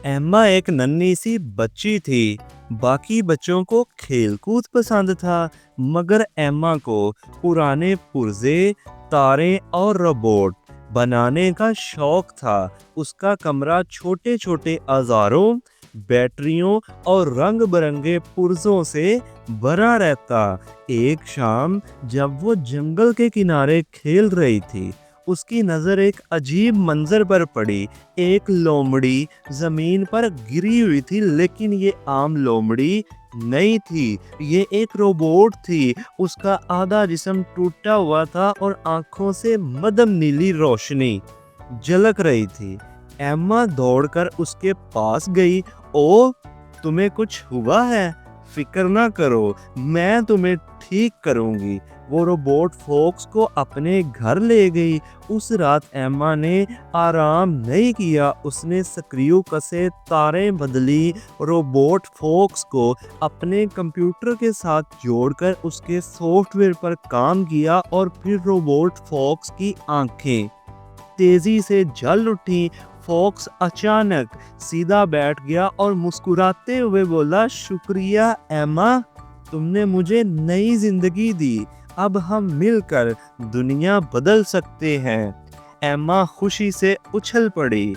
Emma एक नन्ही सी बच्ची थी। बाकी बच्चों को खेलकूद पसंद था, मगर एम्मा को पुराने पुर्जे, तारे और रोबोट बनाने का शौक था। उसका कमरा छोटे छोटे औजारों, बैटरियों और रंग बिरंगे पुर्जों से भरा रहता। एक शाम जब वो जंगल के किनारे खेल रही थी, उसकी नजर एक अजीब मंजर पर पड़ी। एक लोमड़ी जमीन पर गिरी हुई थी, लेकिन ये आम लोमड़ी नहीं थी, ये एक रोबोट थी। उसका आधा जिस्म टूटा हुआ था और आंखों से मदम नीली रोशनी झलक रही थी। एम्मा दौड़कर उसके पास गई। ओ, तुम्हें कुछ हुआ है? फिक्र ना करो, मैं तुम्हें ठीक करूंगी। वो रोबोट फॉक्स को अपने घर ले गई। उस रात एम्मा ने आराम नहीं किया। उसने स्क्रू कसे, तारें बदली, रोबोट फॉक्स को अपने कंप्यूटर के साथ जोड़कर उसके सॉफ्टवेयर पर काम किया और फिर रोबोट फॉक्स की आंखें तेजी से जल उठी। फॉक्स अचानक सीधा बैठ गया और मुस्कुराते हुए बोला, शुक्रिया एम्मा, तुमने मुझे नई जिंदगी दी। अब हम मिलकर दुनिया बदल सकते हैं। एम्मा खुशी से उछल पड़ी।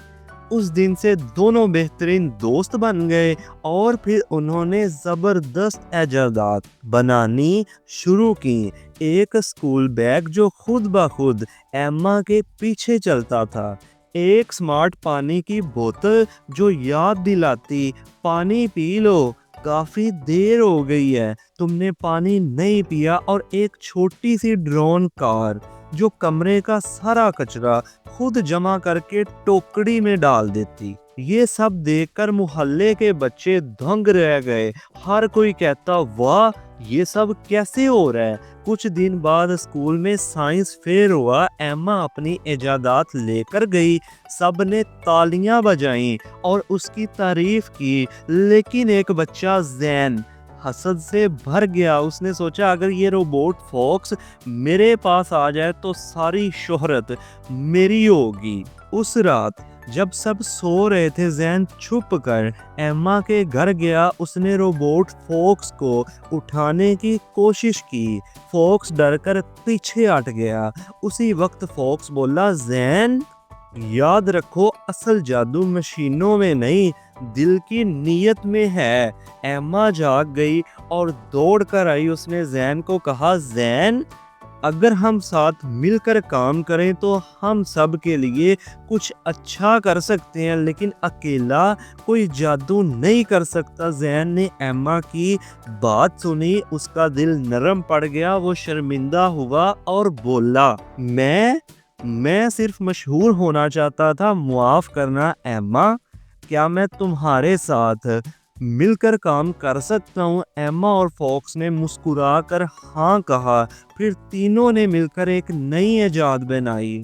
उस दिन से दोनों बेहतरीन दोस्त बन गए और फिर उन्होंने जबरदस्त इजादात बनानी शुरू की। एक स्कूल बैग जो खुद ब खुद एम्मा के पीछे चलता था, एक स्मार्ट पानी की बोतल जो याद दिलाती, पानी पी लो, काफी देर हो गई है, तुमने पानी नहीं पिया, और एक छोटी सी ड्रोन कार जो कमरे का सारा कचरा खुद जमा करके टोकरी में डाल देती। ये सब देखकर मोहल्ले के बच्चे दंग रह गए। हर कोई कहता, वाह, ये सब कैसे हो रहा है। कुछ दिन बाद स्कूल में साइंस फेयर हुआ। एम्मा अपनी इजादात लेकर गई। सब ने तालियां बजाईं और उसकी तारीफ की, लेकिन एक बच्चा ज़ैन हसद से भर गया। उसने सोचा, अगर ये रोबोट फॉक्स मेरे पास आ जाए तो सारी शोहरत मेरी होगी। उस रात जब सब सो रहे थे, ज़ैन छुप कर एम्मा के घर गया। उसने रोबोट फॉक्स को उठाने की कोशिश की। फॉक्स डरकर पीछे हट गया। उसी वक्त फॉक्स बोला, ज़ैन, याद रखो, असल जादू मशीनों में नहीं, दिल की नीयत में है। एम्मा जाग गई और दौड़ कर आई। उसने ज़ैन को कहा, ज़ैन, अगर हम साथ मिलकर काम करें तो हम सब के लिए कुछ अच्छा कर सकते हैं, लेकिन अकेला कोई जादू नहीं कर सकता। ज़ैन ने एम्मा की बात सुनी, उसका दिल नरम पड़ गया। वो शर्मिंदा हुआ और बोला, मैं सिर्फ मशहूर होना चाहता था, माफ करना एम्मा। क्या मैं तुम्हारे साथ मिलकर काम कर सकता हूँ? एम्मा और फॉक्स ने मुस्कुराकर हाँ कहा। फिर तीनों ने मिलकर एक नई इजाद बनाई,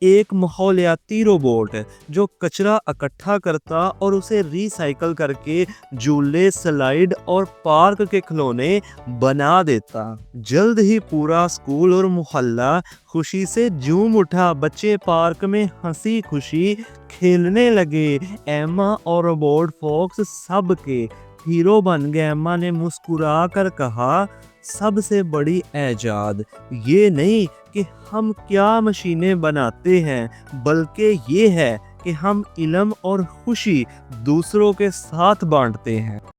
एक माहौलियाती रोबोट जो कचरा इकट्ठा करता और उसे रिसाइकल करके झूले, स्लाइड और पार्क के खिलौने बना देता। जल्द ही पूरा स्कूल और मोहल्ला खुशी से झूम उठा। बच्चे पार्क में हंसी खुशी खेलने लगे। एम्मा और रोबोट फॉक्स सबके हीरो बन गए। एम्मा ने मुस्कुरा कर कहा, सबसे बड़ी ऐजाद ये नहीं कि हम क्या मशीनें बनाते हैं, बल्कि ये है कि हम इल्म और खुशी दूसरों के साथ बांटते हैं।